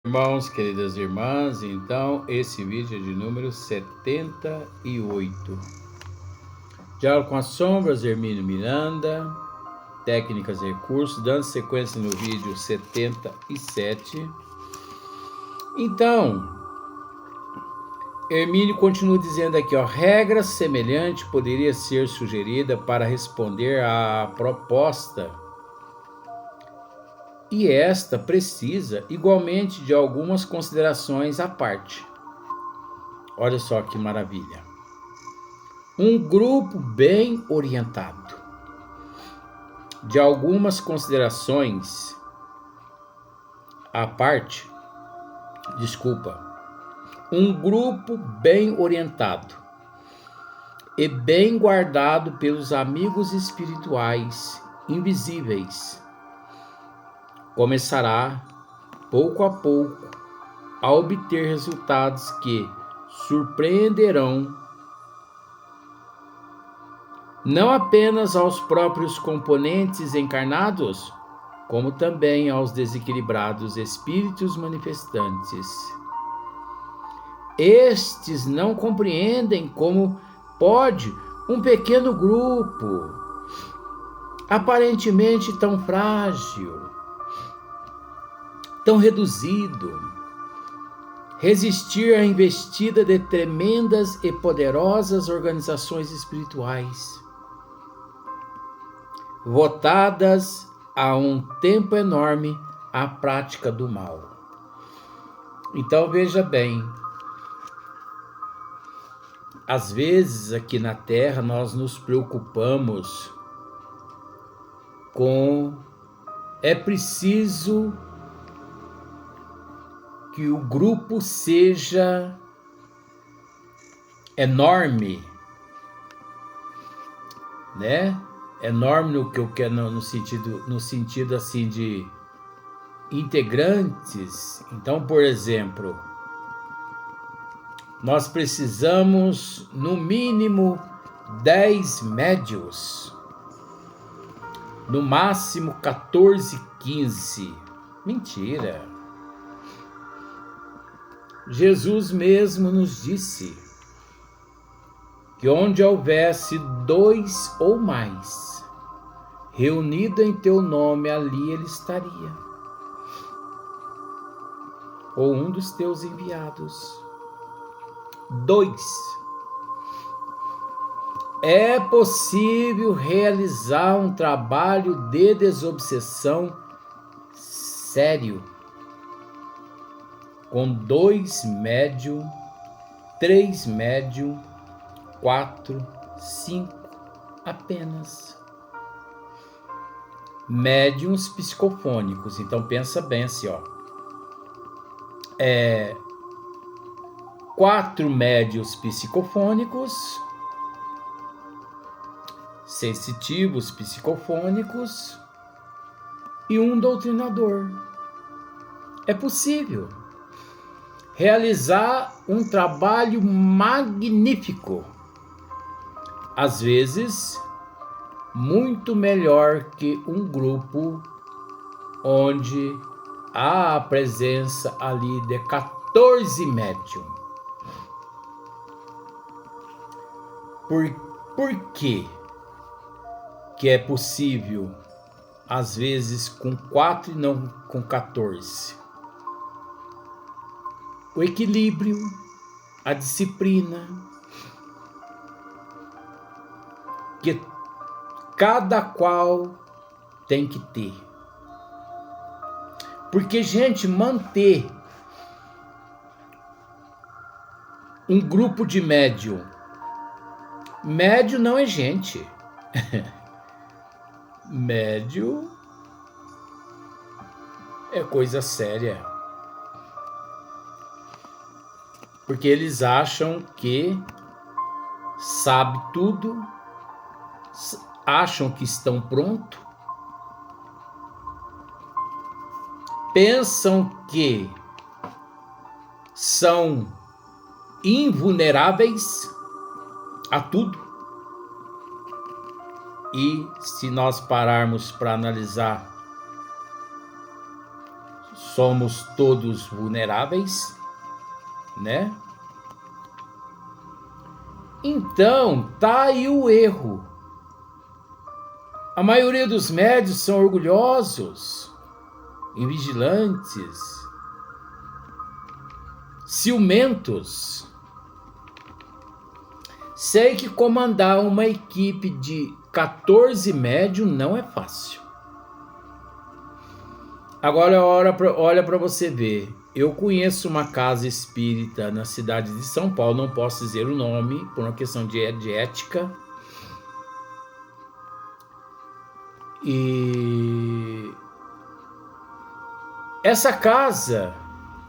Irmãos, queridas irmãs, então esse vídeo é de número 78. Diálogo com as sombras, Hermínio Miranda, técnicas e recursos, dando sequência no vídeo 77. Então, Hermínio continua dizendo aqui, regra semelhante poderia ser sugerida para responder à proposta, e esta precisa igualmente de algumas considerações à parte. Olha só que maravilha. Um grupo bem orientado, de algumas considerações à parte, um grupo bem orientado e bem guardado pelos amigos espirituais invisíveis, começará, pouco a pouco, a obter resultados que surpreenderão não apenas aos próprios componentes encarnados, como também aos desequilibrados espíritos manifestantes. Estes não compreendem como pode um pequeno grupo, aparentemente tão frágil, tão reduzido, resistir à investida de tremendas e poderosas organizações espirituais, votadas há um tempo enorme à prática do mal. Então veja bem, às vezes aqui na Terra nós nos preocupamos com é preciso que o grupo seja enorme, né? Enorme no que eu quero no sentido assim de integrantes. Então, por exemplo, nós precisamos no mínimo 10 médios, no máximo 14, 15. Mentira. Jesus mesmo nos disse que onde houvesse 2 ou mais reunido em teu nome, ali ele estaria, ou um dos teus enviados. 2. É possível realizar um trabalho de desobsessão sério com 2 médium, 3 médium, 4, 5 apenas. Médiuns psicofônicos. Então pensa bem assim, 4 médiuns psicofônicos, sensitivos psicofônicos e um doutrinador. É possível realizar um trabalho magnífico, às vezes muito melhor que um grupo onde há a presença ali de 14 médium. Por quê que é possível, às vezes, com 4 e não com 14? O equilíbrio, a disciplina, que cada qual tem que ter. Porque, gente, manter um grupo de médium não é gente. Médium é coisa séria. Porque eles acham que sabe tudo, acham que estão prontos, pensam que são invulneráveis a tudo. E se nós pararmos para analisar somos todos vulneráveis, né? Então, tá aí o erro. A maioria dos médios são orgulhosos, invigilantes, ciumentos. Sei que comandar uma equipe de 14 médios não é fácil. Agora olha para você ver. Eu conheço uma casa espírita na cidade de São Paulo, não posso dizer o nome por uma questão de ética. E essa casa,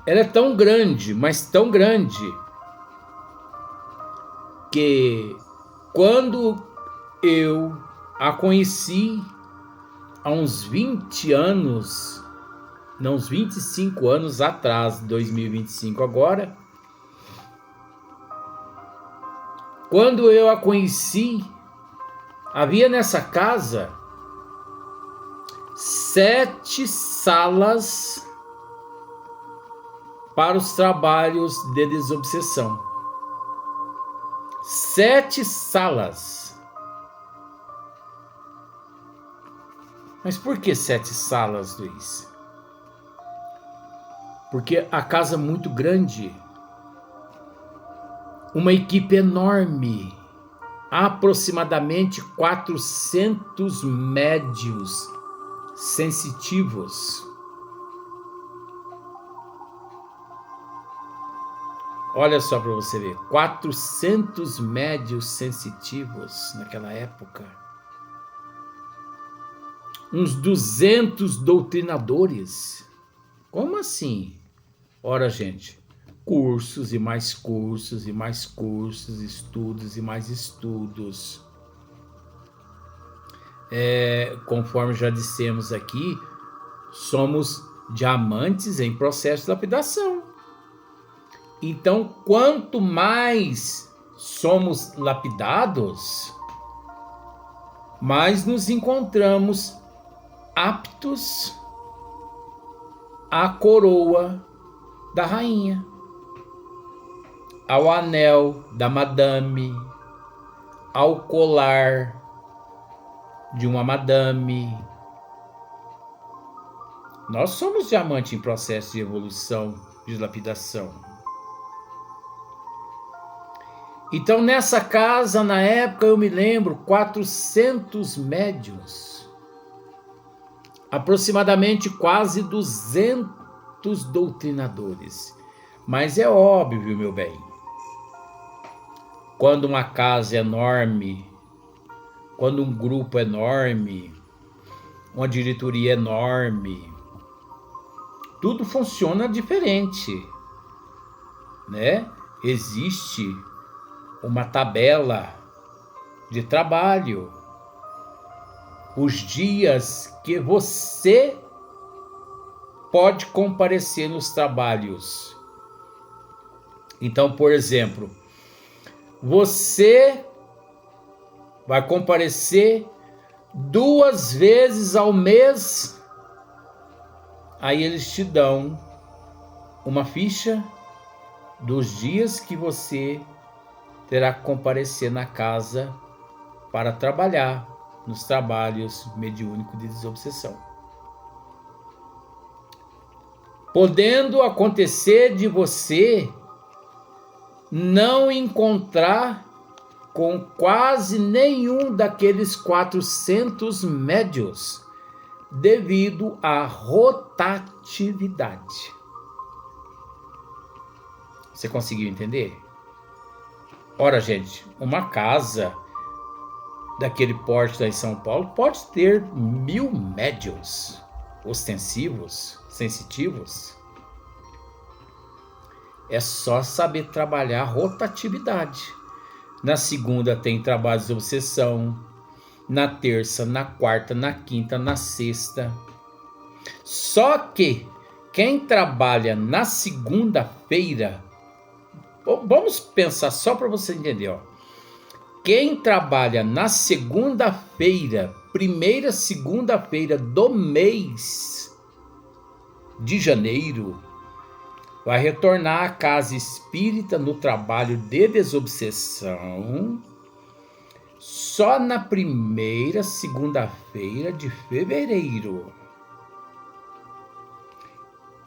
ela é tão grande, mas tão grande, que quando eu a conheci há uns 20 anos, não, uns 25 anos atrás, 2025 agora, quando eu a conheci, havia nessa casa 7 salas para os trabalhos de desobsessão. 7 salas. Mas por que 7 salas, Luiz? Porque a casa é muito grande. Uma equipe enorme. Aproximadamente 400 médios sensitivos. Olha só para você ver, 400 médios sensitivos naquela época. Uns 200 doutrinadores. Como assim? Ora, gente, cursos e mais cursos e mais cursos, estudos e mais estudos. Conforme já dissemos aqui, somos diamantes em processo de lapidação. Então, quanto mais somos lapidados, mais nos encontramos aptos à coroa da rainha, ao anel da madame, ao colar de uma madame. Nós somos diamante em processo de evolução, de lapidação. Então, nessa casa, na época, eu me lembro, 400 médiuns, aproximadamente quase 200 doutrinadores. Mas é óbvio, meu bem, quando uma casa é enorme, quando um grupo é enorme, uma diretoria enorme, tudo funciona diferente, né? Existe uma tabela de trabalho, os dias que você pode comparecer nos trabalhos. Então, por exemplo, você vai comparecer 2 vezes ao mês, aí eles te dão uma ficha dos dias que você terá que comparecer na casa para trabalhar nos trabalhos mediúnicos de desobsessão. Podendo acontecer de você não encontrar com quase nenhum daqueles 400 médios devido à rotatividade. Você conseguiu entender? Ora, gente, uma casa daquele porte lá em São Paulo pode ter 1000 médios ostensivos, sensitivos. É só saber trabalhar a rotatividade. Na segunda tem trabalhos de obsessão, na terça, na quarta, na quinta, na sexta. Só que quem trabalha na segunda-feira, vamos pensar só para você entender, ó. Quem trabalha na segunda-feira, primeira segunda-feira do mês, de janeiro, vai retornar à casa espírita no trabalho de desobsessão só na primeira segunda-feira de fevereiro.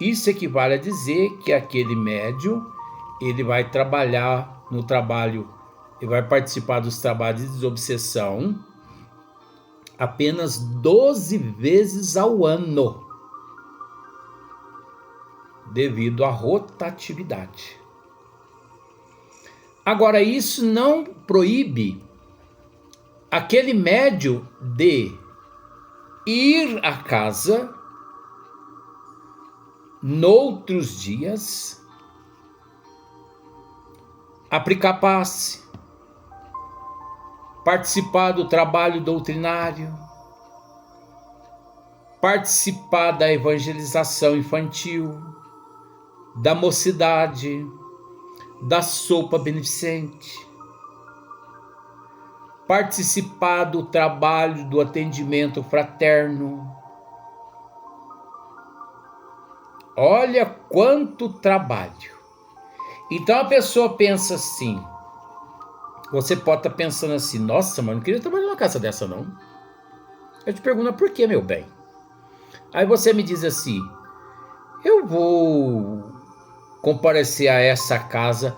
Isso equivale a dizer que aquele médium, ele vai trabalhar no trabalho, ele vai participar dos trabalhos de desobsessão apenas 12 vezes ao ano, devido à rotatividade. Agora, isso não proíbe aquele médium de ir à casa noutros dias, aplicar passe, participar do trabalho doutrinário, participar da evangelização infantil, da mocidade, da sopa beneficente, participar do trabalho do atendimento fraterno. Olha quanto trabalho. Então a pessoa pensa assim, você pode estar pensando assim, nossa, mas eu não queria trabalhar numa casa dessa não. Eu te pergunto, por que, meu bem? Aí você me diz assim, eu vou comparecer a essa casa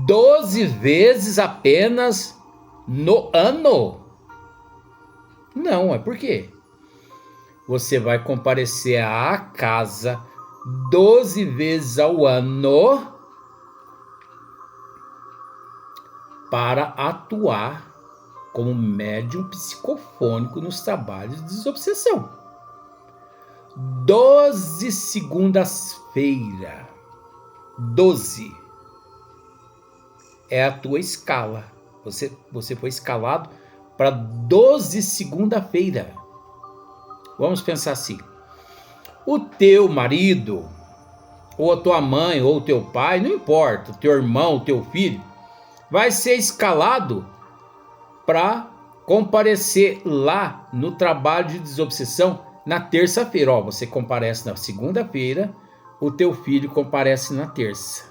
12 vezes apenas no ano. Não, é por quê? Você vai comparecer à casa 12 vezes ao ano para atuar como médium psicofônico nos trabalhos de desobsessão. 12 segundas-feiras. 12 é a tua escala. Você foi escalado para 12 segunda-feira. Vamos pensar assim. O teu marido, ou a tua mãe, ou o teu pai, não importa, o teu irmão, o teu filho, vai ser escalado para comparecer lá no trabalho de desobsessão na terça-feira. Ó, você comparece na segunda-feira, o teu filho comparece na terça.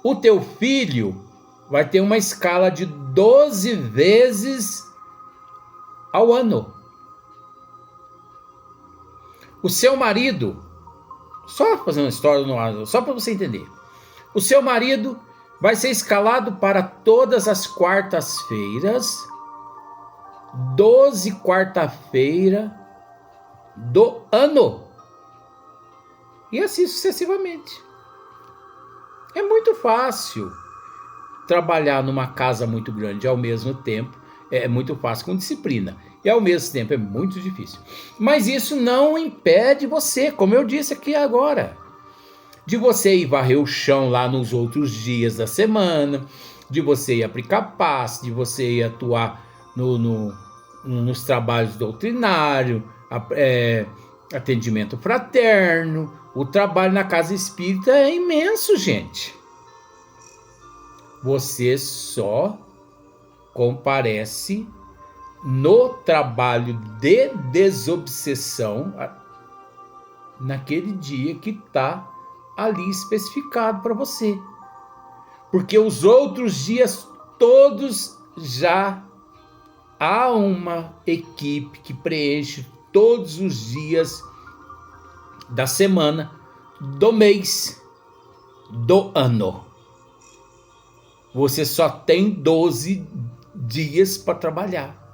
O teu filho vai ter uma escala de 12 vezes ao ano. O seu marido, só fazendo uma história, só para você entender. O seu marido vai ser escalado para todas as quartas-feiras, 12 quarta-feira do ano. E assim sucessivamente. É muito fácil trabalhar numa casa muito grande ao mesmo tempo. É muito fácil com disciplina. E ao mesmo tempo é muito difícil. Mas isso não impede você, como eu disse aqui agora, de você ir varrer o chão lá nos outros dias da semana, de você ir aplicar passe, de você ir atuar nos trabalhos doutrinários, atendimento fraterno. O trabalho na casa espírita é imenso, gente. Você só comparece no trabalho de desobsessão naquele dia que está ali especificado para você. Porque os outros dias todos já há uma equipe que preenche todos os dias da semana, do mês, do ano. Você só tem 12 dias para trabalhar.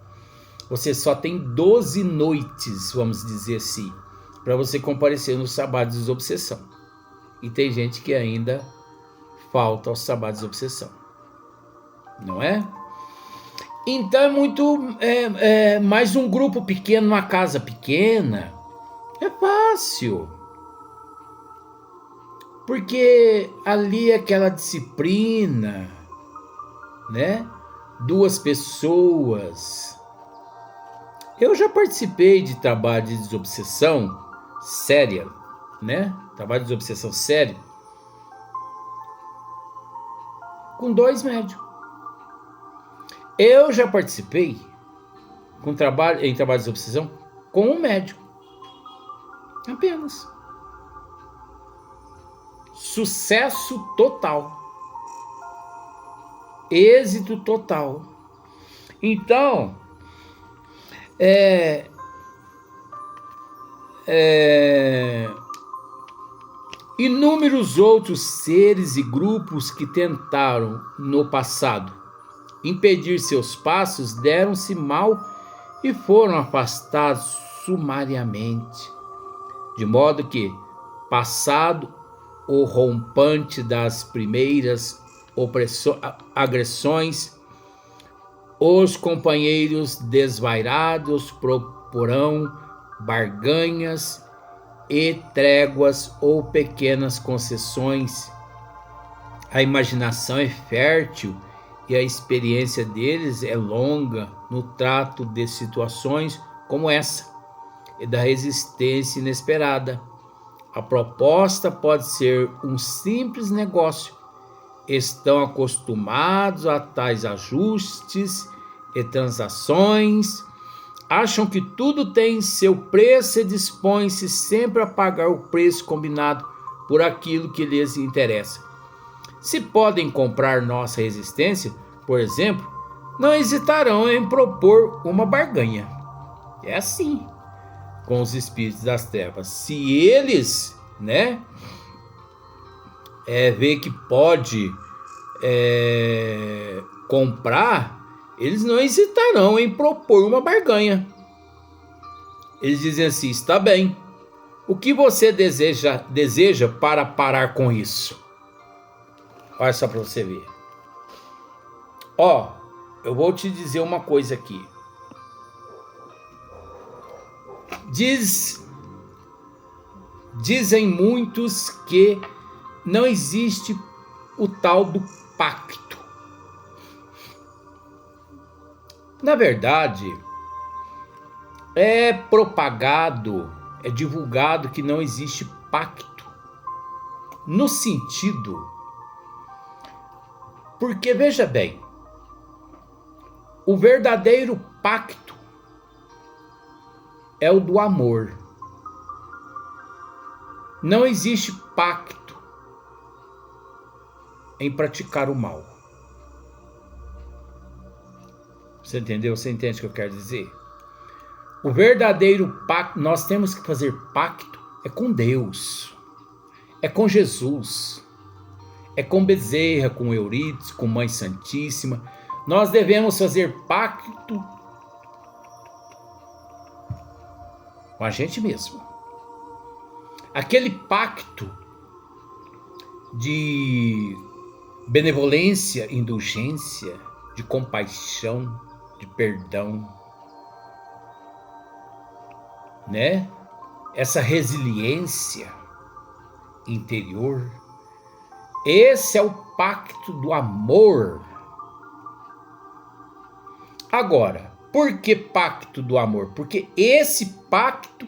Você só tem 12 noites, vamos dizer assim, para você comparecer nos trabalhos de desobsessão. E tem gente que ainda falta aos trabalhos de desobsessão. Não é? Então é muito... mais um grupo pequeno, uma casa pequena, é fácil. Porque ali é aquela disciplina, né? 2 pessoas. Eu já participei de trabalho de desobsessão séria, né? Trabalho de desobsessão sério com 2 médiums. Eu já participei em trabalho de desobsessão com 1 médium. Apenas. Sucesso total. Êxito total. Então, inúmeros outros seres e grupos que tentaram no passado impedir seus passos deram-se mal e foram afastados sumariamente, de modo que, passado o rompante das primeiras agressões, os companheiros desvairados proporão barganhas e tréguas ou pequenas concessões. A imaginação é fértil e a experiência deles é longa no trato de situações como essa e da resistência inesperada. A proposta pode ser um simples negócio. Estão acostumados a tais ajustes e transações, acham que tudo tem seu preço e dispõem-se sempre a pagar o preço combinado por aquilo que lhes interessa. Se podem comprar nossa resistência, por exemplo, não hesitarão em propor uma barganha. É assim com os espíritos das trevas. Se eles, vê que pode comprar, eles não hesitarão em propor uma barganha. Eles dizem assim: está bem, o que você deseja para parar com isso? Olha só para você ver. Eu vou te dizer uma coisa aqui. Dizem muitos que não existe o tal do pacto. Na verdade, é divulgado que não existe pacto. No sentido, porque veja bem, o verdadeiro pacto é o do amor. Não existe pacto em praticar o mal. Você entendeu? Você entende o que eu quero dizer? O verdadeiro pacto, nós temos que fazer pacto é com Deus, é com Jesus, é com Bezerra, com Eurípides, com Mãe Santíssima. Nós devemos fazer pacto com a gente mesmo. Aquele pacto de benevolência, indulgência, de compaixão, de perdão, Essa resiliência interior, esse é o pacto do amor. Agora, por que pacto do amor? Porque esse pacto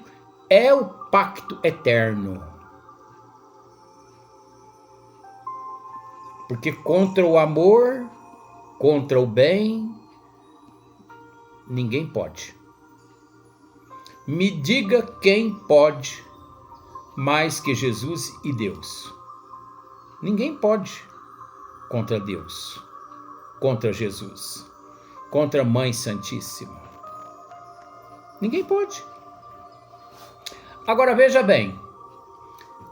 é o pacto eterno. Porque contra o amor, contra o bem, ninguém pode. Me diga quem pode mais que Jesus e Deus. Ninguém pode contra Deus, contra Jesus, contra a Mãe Santíssima. Ninguém pode. Agora veja bem,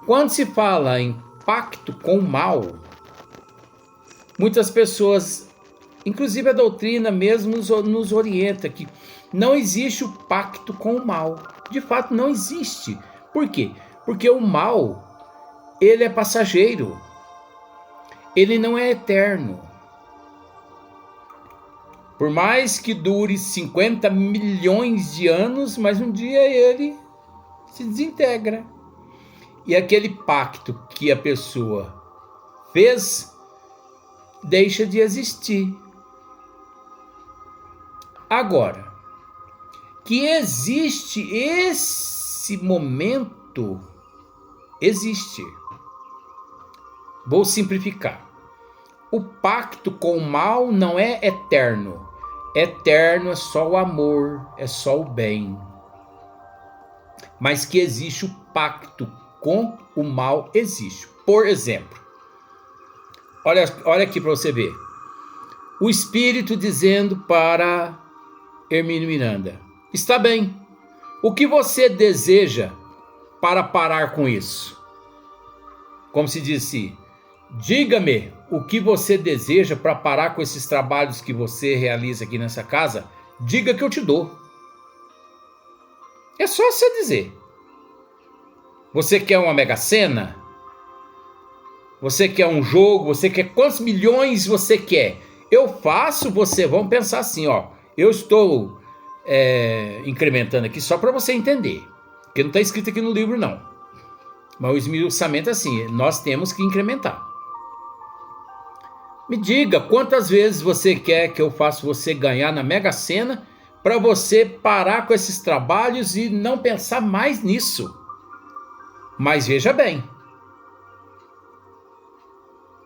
quando se fala em pacto com o mal, muitas pessoas, inclusive a doutrina mesmo nos orienta que não existe o pacto com o mal. De fato, não existe. Por quê? Porque o mal, ele é passageiro. Ele não é eterno. Por mais que dure 50 milhões de anos, mas um dia ele se desintegra. E aquele pacto que a pessoa fez deixa de existir. Agora, que existe esse momento, existe. Vou simplificar. O pacto com o mal não é eterno. Eterno é só o amor, é só o bem. mas que existe o pacto com o mal, existe. Por exemplo, olha aqui para você ver. O espírito dizendo para Hermínio Miranda: está bem, o que você deseja para parar com isso? Como se disse, diga-me o que você deseja para parar com esses trabalhos que você realiza aqui nessa casa, diga que eu te dou. É só você dizer. Você quer uma Mega Sena? Você quer um jogo? Você quer quantos milhões você quer? Eu faço, vamos pensar assim, ó. Eu estou incrementando aqui só para você entender, porque não está escrito aqui no livro não. Mas o esmiuçamento é assim, nós temos que incrementar. Me diga quantas vezes você quer que eu faça você ganhar na Mega Sena para você parar com esses trabalhos e não pensar mais nisso. Mas veja bem,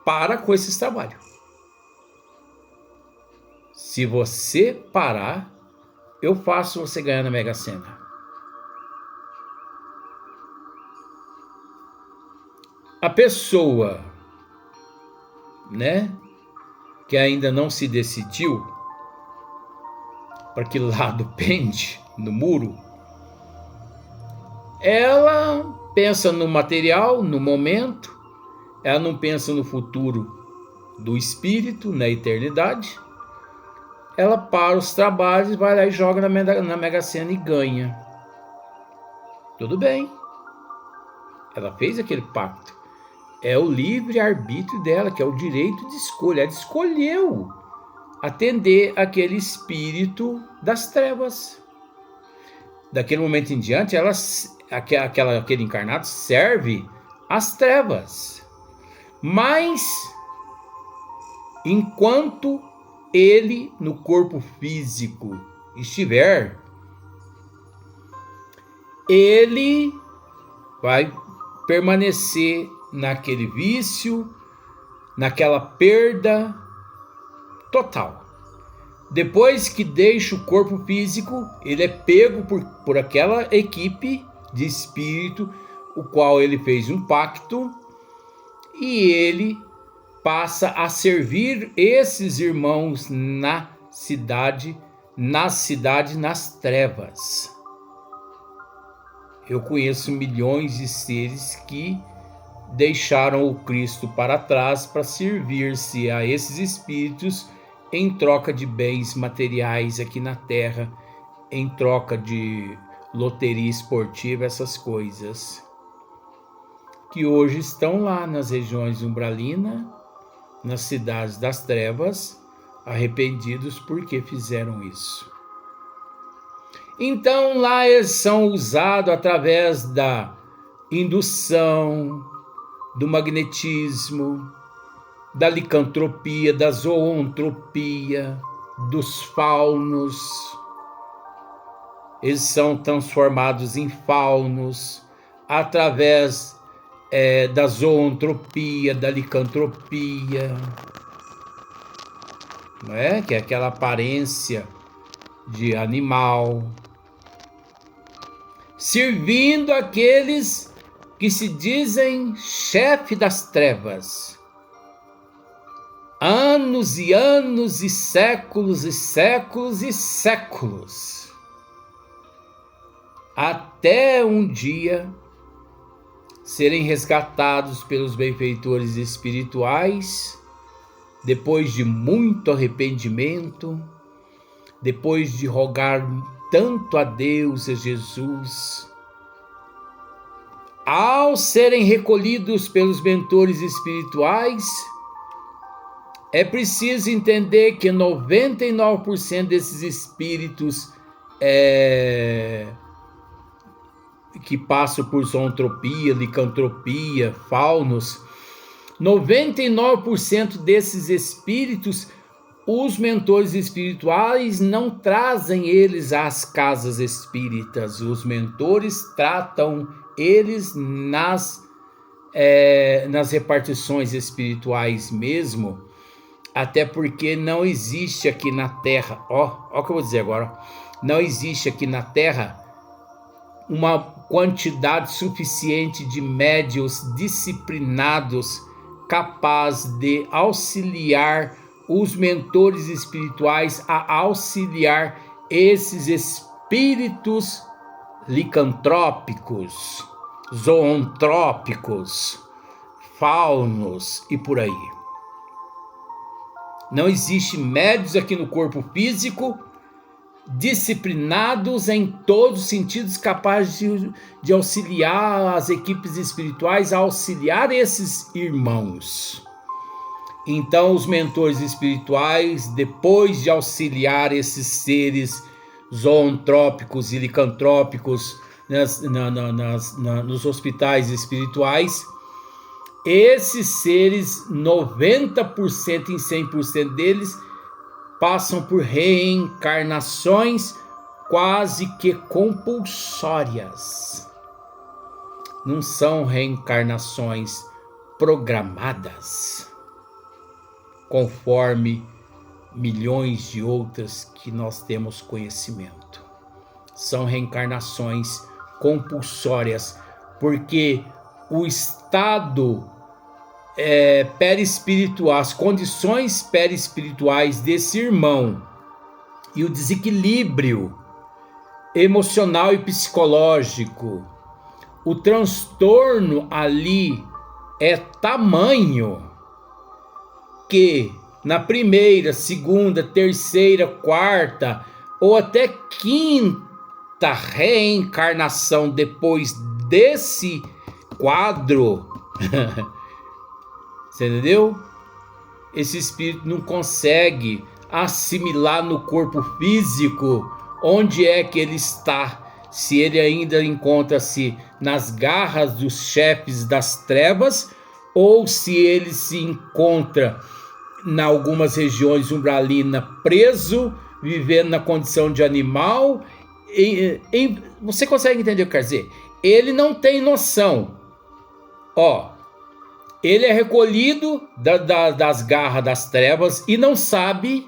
para com esses trabalhos. Se você parar, eu faço você ganhar na Mega Sena. A pessoa, né, que ainda não se decidiu para que lado pende no muro, ela pensa no material, no momento, ela não pensa no futuro do espírito, na eternidade. Ela para os trabalhos, vai lá e joga na Mega Sena e ganha. Tudo bem. Ela fez aquele pacto. É o livre-arbítrio dela, que é o direito de escolha. Ela escolheu atender aquele espírito das trevas. Daquele momento em diante, aquele encarnado serve às trevas. Mas, enquanto ele no corpo físico estiver, ele vai permanecer naquele vício, naquela perda total. Depois que deixa o corpo físico, ele é pego por aquela equipe de espírito, o qual ele fez um pacto, e ele passa a servir esses irmãos nas cidades, nas trevas. Eu conheço milhões de seres que deixaram o Cristo para trás para servir-se a esses espíritos em troca de bens materiais aqui na Terra, em troca de loteria esportiva, essas coisas, que hoje estão lá nas regiões umbralinas, nas cidades das trevas, arrependidos porque fizeram isso. Então lá eles são usados através da indução, do magnetismo, da licantropia, da zoantropia, dos faunos. Eles são transformados em faunos através da zoantropia, da licantropia, não é? Que é aquela aparência de animal, servindo aqueles que se dizem chefe das trevas. Anos e anos e séculos e séculos e séculos, até um dia serem resgatados pelos benfeitores espirituais, depois de muito arrependimento, depois de rogar tanto a Deus e a Jesus. Ao serem recolhidos pelos mentores espirituais, é preciso entender que 99% desses espíritos que passam por zoantropia, licantropia, faunos, 99% desses espíritos, os mentores espirituais não trazem eles às casas espíritas. Os mentores tratam eles nas repartições espirituais mesmo, até porque não existe aqui na Terra, ó o que eu vou dizer agora, não existe aqui na Terra uma quantidade suficiente de médiuns disciplinados capaz de auxiliar os mentores espirituais a auxiliar esses espíritos licantrópicos, zoantrópicos, faunos e por aí. Não existe médiuns aqui no corpo físico disciplinados em todos os sentidos, capazes de auxiliar as equipes espirituais a auxiliar esses irmãos. Então, os mentores espirituais, depois de auxiliar esses seres zoantrópicos e licantrópicos nos hospitais espirituais, esses seres, 90% em 100% deles, passam por reencarnações quase que compulsórias. Não são reencarnações programadas, conforme milhões de outras que nós temos conhecimento. São reencarnações compulsórias, porque o estado perispiritual, as condições perispirituais desse irmão e o desequilíbrio emocional e psicológico, o transtorno ali é tamanho que na primeira, segunda, terceira, quarta ou até quinta reencarnação depois desse quadro, você entendeu? Esse espírito não consegue assimilar no corpo físico onde é que ele está, se ele ainda encontra-se nas garras dos chefes das trevas ou se ele se encontra em algumas regiões umbralinas preso, vivendo na condição de animal. Você consegue entender o que quer dizer? Ele não tem noção. Ele é recolhido das garras das trevas e não sabe.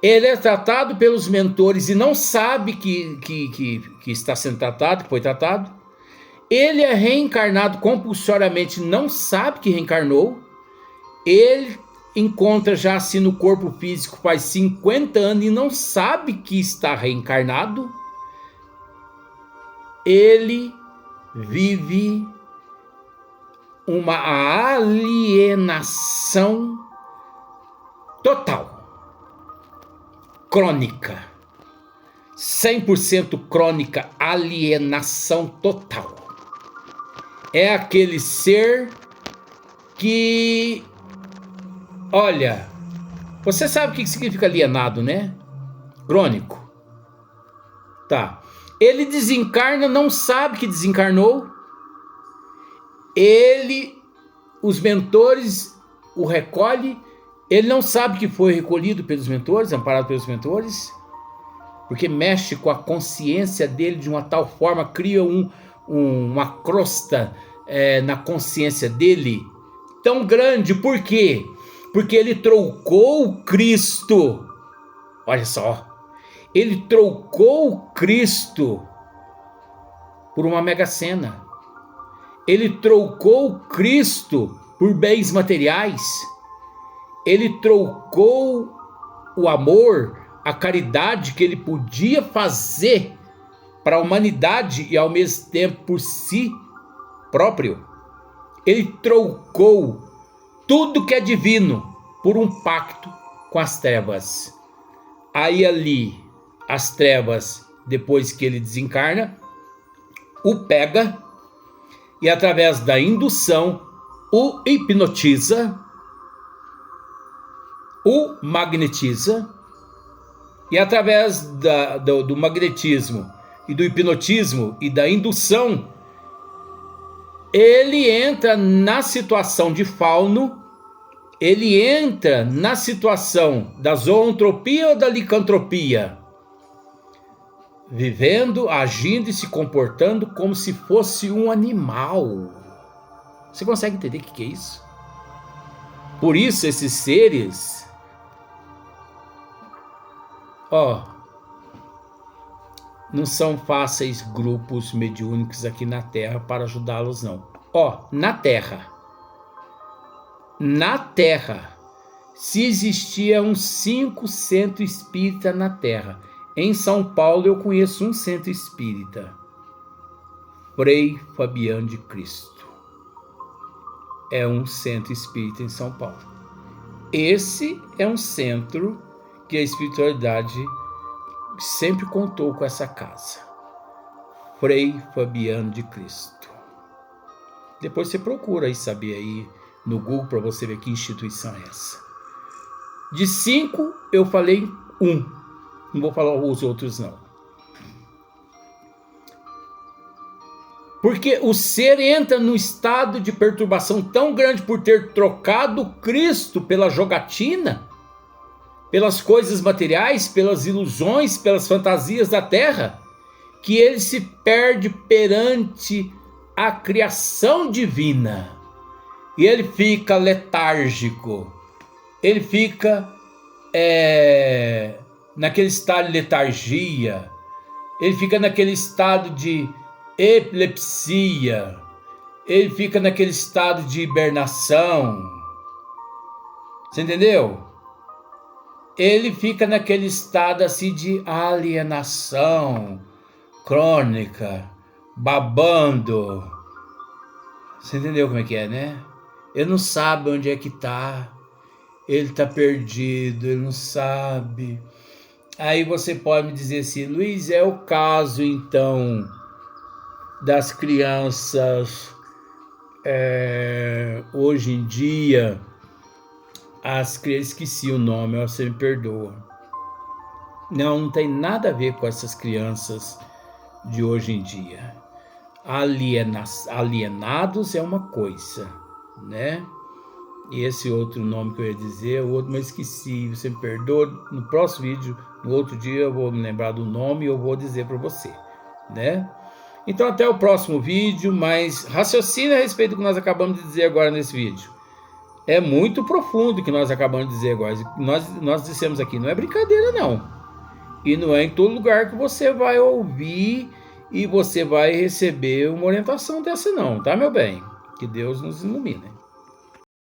Ele é tratado pelos mentores e não sabe que está sendo tratado, que foi tratado. Ele é reencarnado compulsoriamente, não sabe que reencarnou. Ele encontra já assim no corpo físico faz 50 anos e não sabe que está reencarnado. Ele vive uma alienação total, crônica, 100% crônica, alienação total. É aquele ser que, olha, você sabe o que significa alienado, né? Crônico. Tá. Ele desencarna, não sabe que desencarnou. Os mentores o recolhem. Ele não sabe que foi recolhido pelos mentores, amparado pelos mentores, porque mexe com a consciência dele de uma tal forma, cria uma crosta na consciência dele tão grande. Por quê? Porque ele trocou o Cristo. Olha só. Ele trocou o Cristo por uma mega-sena. Ele trocou o Cristo por bens materiais. Ele trocou o amor, a caridade que ele podia fazer para a humanidade e ao mesmo tempo por si próprio. Ele trocou tudo que é divino por um pacto com as trevas. Aí ali, as trevas, depois que ele desencarna, o pega e através da indução o hipnotiza, o magnetiza, e através do magnetismo e do hipnotismo e da indução, ele entra na situação de fauno, ele entra na situação da zoantropia ou da licantropia, vivendo, agindo e se comportando como se fosse um animal. Você consegue entender o que é isso? Por isso esses seres, não são fáceis grupos mediúnicos aqui na Terra para ajudá-los, não. Ó, na Terra, se existia uns 5 centros espírita na Terra, em São Paulo eu conheço um centro espírita, Frei Fabiano de Cristo. É um centro espírita em São Paulo. Esse é um centro que a espiritualidade sempre contou com essa casa. Frei Fabiano de Cristo. Depois você procura aí saber aí no Google para você ver que instituição é essa. De 5, eu falei 1. Não vou falar os outros não. Porque o ser entra num estado de perturbação tão grande por ter trocado Cristo pela jogatina, pelas coisas materiais, pelas ilusões, pelas fantasias da terra, que ele se perde perante a criação divina. E ele fica letárgico. Ele fica naquele estado de letargia. Ele fica naquele estado de epilepsia, ele fica naquele estado de hibernação, você entendeu? Ele fica naquele estado assim de alienação crônica, babando, você entendeu como é que é, né? Ele não sabe onde é que tá, ele tá perdido, ele não sabe. Aí você pode me dizer assim, Luiz, é o caso então das crianças hoje em dia, as crianças, esqueci o nome, você me perdoa. Não tem nada a ver com essas crianças de hoje em dia. Alienados é uma coisa, né? E esse outro nome que eu ia dizer, o outro, mas esqueci, você me perdoa. No próximo vídeo, no outro dia, eu vou me lembrar do nome e eu vou dizer para você, né? Então até o próximo vídeo, mas raciocine a respeito do que nós acabamos de dizer agora nesse vídeo. É muito profundo o que nós acabamos de dizer agora. Nós dissemos aqui, não é brincadeira não. E não é em todo lugar que você vai ouvir e você vai receber uma orientação dessa não, tá, meu bem? Que Deus nos ilumine.